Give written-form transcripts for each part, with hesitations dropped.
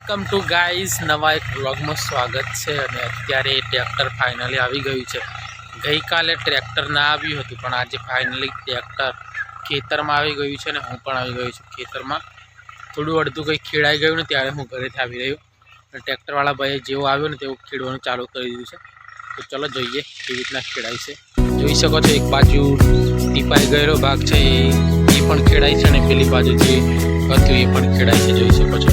Welcome to guys, નવા એક વ્લોગમાં સ્વાગત છે। અને અત્યારે ટ્રેક્ટર ફાઇનલી આવી ગયું છે। ગઈકાલે ટ્રેક્ટર ના આવ્યું હતું, પણ આજે ફાઇનલી ટ્રેક્ટર ખેતરમાં આવી ગયું છે। અને હું પણ આવી ગયો છું ખેતરમાં। થોડું અડધું કંઈ ખેડાઈ ગયું ને ત્યારે હું ઘરેથી આવી રહ્યો। અને ટ્રેક્ટરવાળા ભાઈએ જેવું આવ્યું ને તેવું ખેડવાનું ચાલુ કરી દીધું છે। તો ચલો જોઈએ કેવી રીતના ખેડાય છે। જોઈ શકો છો, એક બાજુ ટીપાઈ ગયેલો ભાગ છે એ પણ ખેડાય છે, અને પેલી બાજુ જે હતું એ પણ ખેડાય છે, જોઈ શકો છો।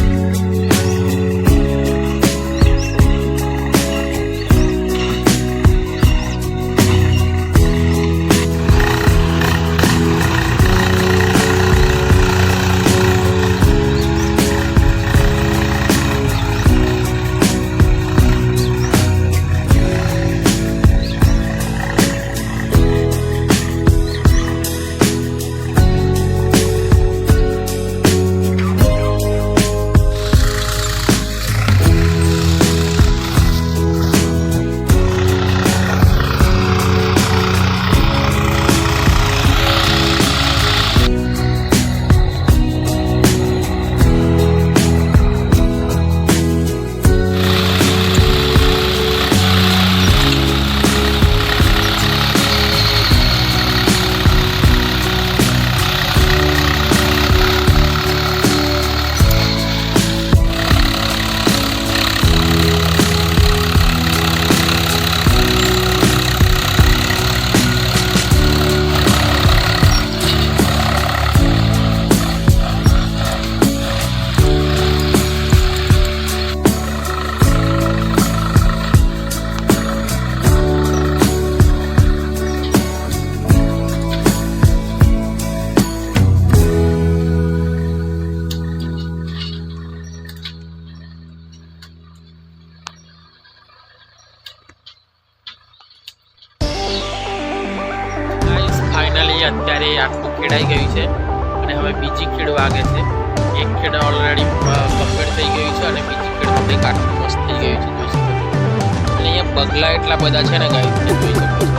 ફાઇનલી અત્યારે આખું ખેડાઈ ગયું છે, અને હવે બીજી ખેડ વાગે છે। એક ખેડ ઓલરેડી કમ્પ્લીટ થઈ ગયું છે, અને બીજી ખેડ કંઈક આટલું મસ્ત થઈ ગયું છે, જોઈ શકો છો। અને અહીંયા બગલા એટલા બધા છે ને ગાઈસ, જોઈ શકો છો।